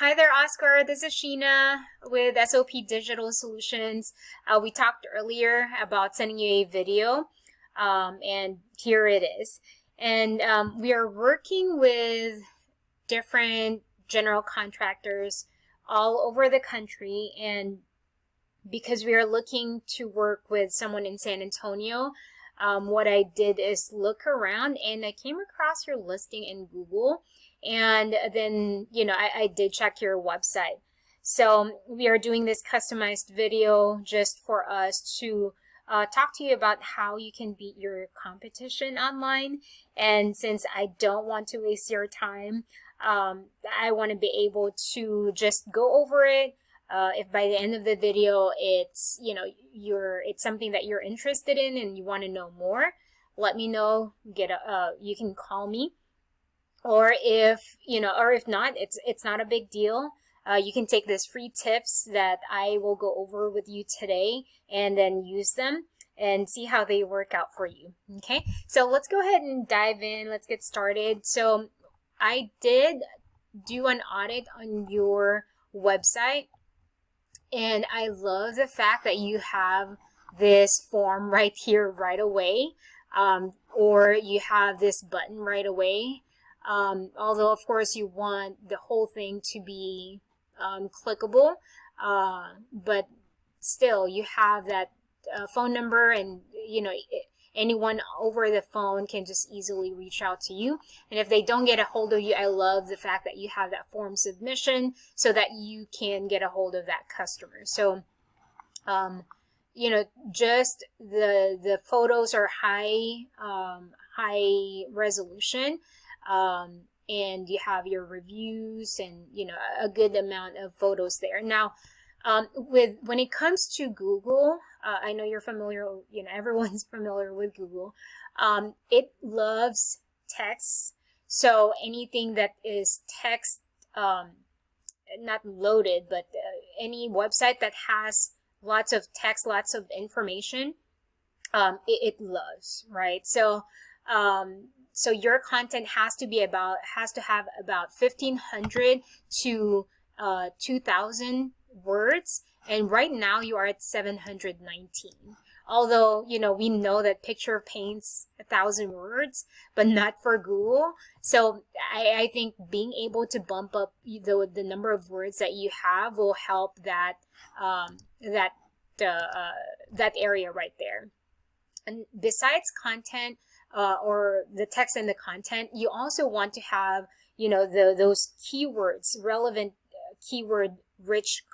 Hi there, Oscar. This is Sheena with SOP Digital Solutions. We talked earlier about sending you a video, and here it is. And we are working with different general contractors all over the country. And because we are looking to work with someone in San Antonio, what I did is look around and I came across your listing in Google. And then, I did check your website. So we are doing this customized video just for us to talk to you about how you can beat your competition online. And since I don't want to waste your time, I want to be able to just go over it. If by the end of the video it's it's something that you're interested in and you want to know more, let me know. You can call me. Or if not, it's not a big deal. You can take these free tips that I will go over with you today and then use them and see how they work out for you. Okay, so let's go ahead and dive in. Let's get started. So I did do an audit on your website, and I love the fact that you have this form right here right away, or you have this button right away. Although of course you want the whole thing to be clickable, but still you have that phone number, and anyone over the phone can just easily reach out to you. And if they don't get a hold of you, I love the fact that you have that form submission so that you can get a hold of that customer. So just the photos are high resolution. And you have your reviews and a good amount of photos there. Now, when it comes to Google, I know you're familiar. Everyone's familiar with Google. It loves text, so anything that is text, not loaded, but any website that has lots of text, lots of information, it loves, right? So. So your content has to have about 1,500 to 2,000 words, and right now you are at 719. Although we know that picture paints 1,000 words, but not for Google. So I think being able to bump up the number of words that you have will help that area right there. And besides content, or the text and the content, you also want to have those keywords, relevant keyword rich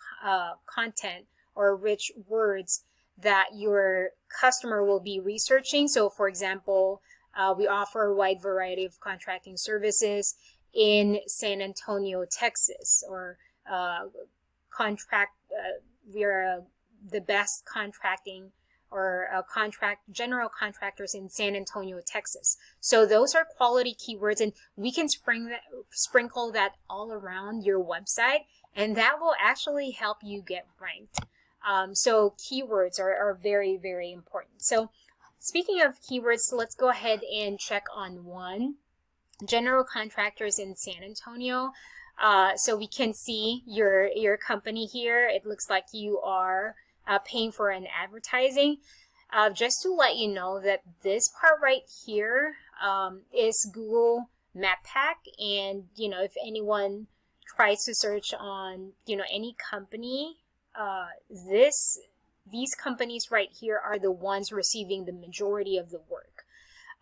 content or rich words that your customer will be researching. So for example, we offer a wide variety of contracting services in San Antonio, Texas, or we are the best contracting or general contractors in San Antonio, Texas. So those are quality keywords, and we can sprinkle that all around your website, and that will actually help you get ranked. So keywords are very, very important. So speaking of keywords, let's go ahead and check on one. General contractors in San Antonio. So we can see your company here. It looks like you are paying for an advertising. Just to let you know that this part right here is Google Map Pack, and if anyone tries to search on any company, these companies right here are the ones receiving the majority of the work.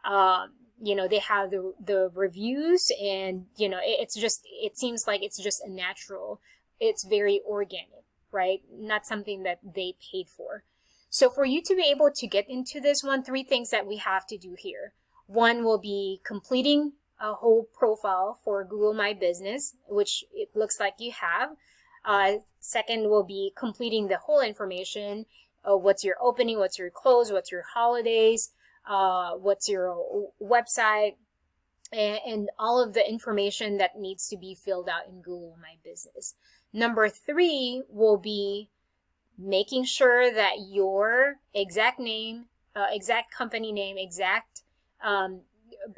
They have the reviews, and it seems like it's just a natural, it's very organic, right? Not something that they paid for. So for you to be able to get into this one, 3 things that we have to do here. One will be completing a whole profile for Google My Business, which it looks like you have. Second will be completing the whole information. What's your opening, what's your close, what's your holidays, what's your website, and all of the information that needs to be filled out in Google My Business. Number 3 will be making sure that your exact name, exact company name, exact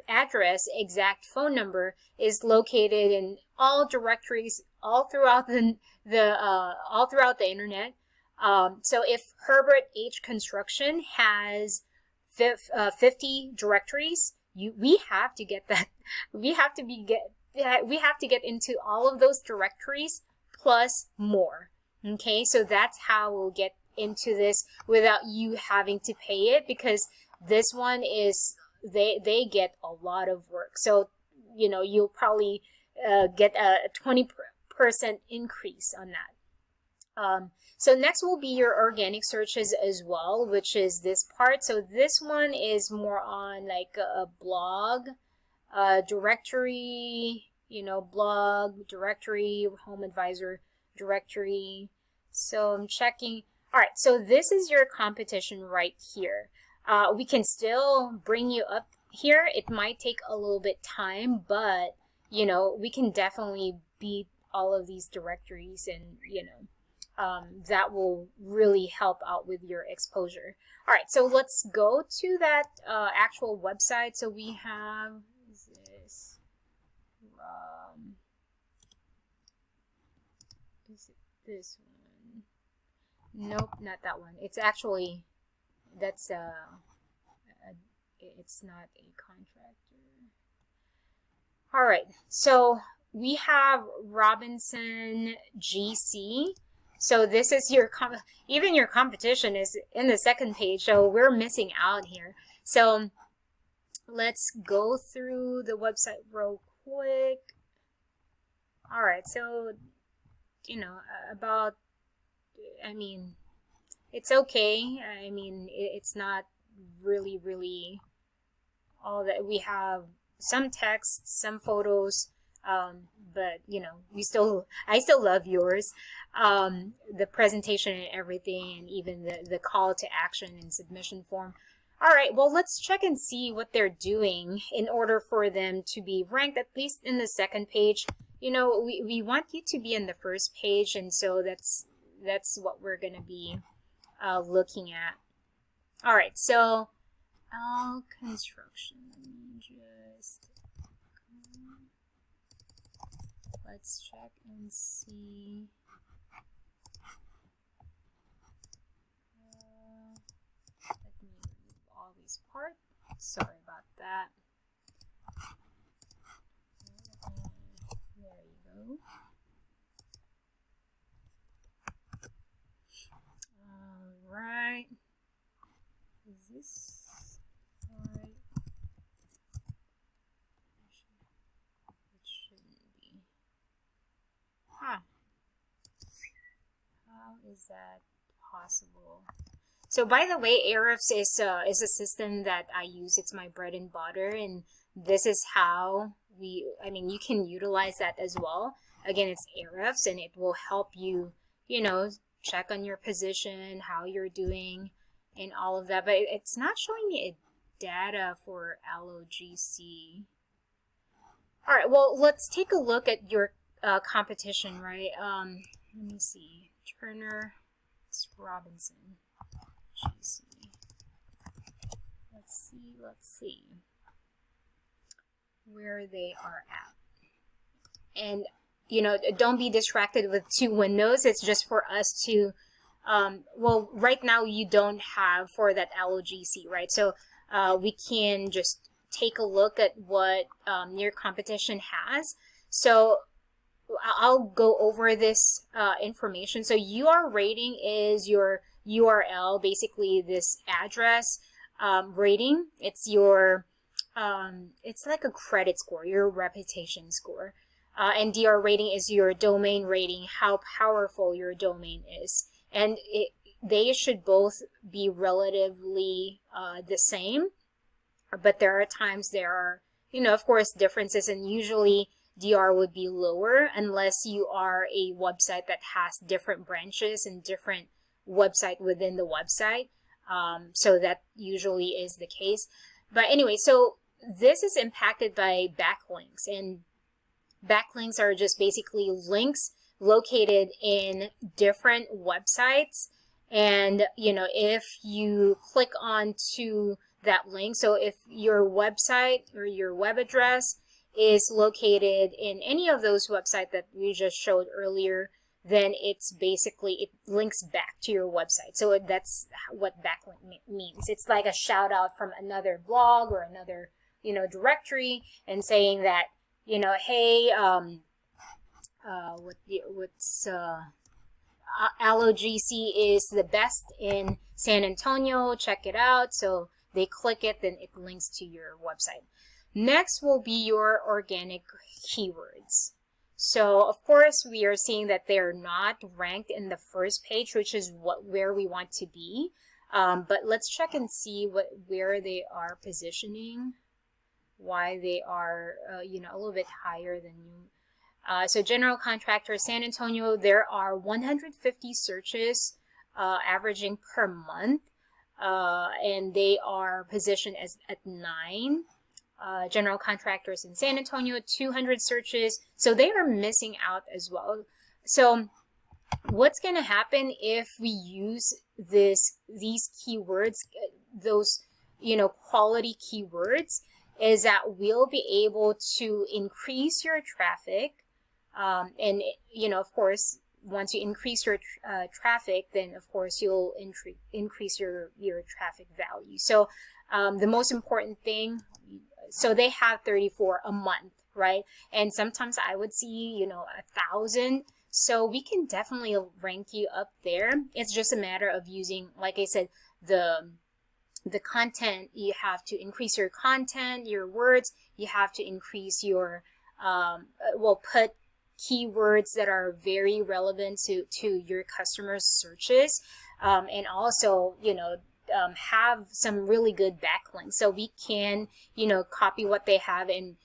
address, exact phone number is located in all directories all throughout the internet. So if Herbert H. Construction has 50 directories, we have to get that. We have to get into all of those directories plus more. Okay, so that's how we'll get into this without you having to pay it, because this one is they get a lot of work. So you'll probably get a 20% increase on that. So next will be your organic searches as well, which is this part. So this one is more on like a blog directory, blog directory, home advisor directory. So I'm checking. All right, so this is your competition right here. We can still bring you up here. It might take a little bit time, but we can definitely beat all of these directories, and that will really help out with your exposure. All right, so let's go to that actual website. So we have this. Is it this one? Nope, not that one. It's actually, that's it's not a contractor. All right, so we have Robinson GC. So this is your even your competition is in the second page, so we're missing out here. So let's go through the website real quick. All right, so it's okay. It's not really all that. We have some text, some photos, but I still love yours. The presentation and everything, and even the call to action and submission form. All right, well, let's check and see what they're doing in order for them to be ranked at least in the second page. We want you to be in the first page, and so that's what we're going to be looking at. All right, so ALO Construction. Let's check and see. Let me remove all these parts. Sorry about that. There you go. All right. Is this all right? It shouldn't be. Huh. How is that possible? So by the way, Ahrefs is a system that I use. It's my bread and butter, and this is how you can utilize that as well. Again, it's Ahrefs, and it will help you, check on your position, how you're doing, and all of that. But it's not showing me data for ALO GC. All right, well, let's take a look at your competition, right? Let me see. Turner, Robinson, GC. Let's see where they are at. And don't be distracted with two windows. It's just for us to well, right now you don't have for that ALO GC, right? So we can just take a look at what your competition has. So I'll go over this information. So UR rating is your URL, basically this address rating. It's your it's like a credit score, your reputation score. And DR rating is your domain rating, how powerful your domain is. And they should both be relatively the same, but there are times there are, of course, differences, and usually DR would be lower unless you are a website that has different branches and different website within the website. So that usually is the case. But anyway, so this is impacted by backlinks, and backlinks are just basically links located in different websites. And if you click on to that link, so if your website or your web address is located in any of those websites that we just showed earlier, then it's basically, it links back to your website. So that's what backlink means. It's like a shout out from another blog or another, directory, and saying that, hey, ALO GC is the best in San Antonio, check it out. So they click it, then it links to your website. Next will be your organic keywords. So of course we are seeing that they're not ranked in the first page, which is where we want to be. But let's check and see where they are positioning, why they are a little bit higher than you. So General Contractor San Antonio, there are 150 searches averaging per month, and they are positioned at 9. General Contractors in San Antonio, 200 searches, so they are missing out as well. So what's going to happen if we use these keywords, those quality keywords, is that we'll be able to increase your traffic, and of course, once you increase your traffic, then of course you'll increase your traffic value. So the most important thing, so they have 34 a month, right? And sometimes I would see 1,000. So we can definitely rank you up there. It's just a matter of using, like I said, the content. You have to increase your content, your words. You have to increase your put keywords that are very relevant to your customers' searches, and also have some really good backlinks, so we can copy what they have and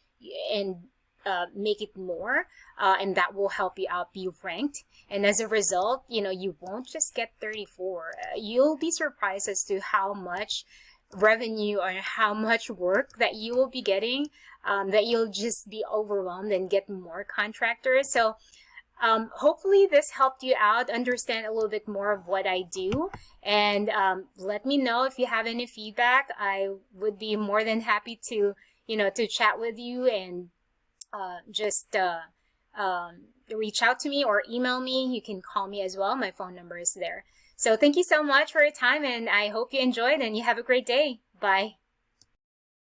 make it more, and that will help you out be ranked. And as a result, you won't just get 34. You'll be surprised as to how much revenue or how much work that you will be getting, that you'll just be overwhelmed and get more contractors. So hopefully this helped you out, understand a little bit more of what I do, and let me know if you have any feedback. I would be more than happy to to chat with you, and just reach out to me or email me. You can call me as well. My phone number is there. So thank you so much for your time, and I hope you enjoyed and you have a great day. Bye.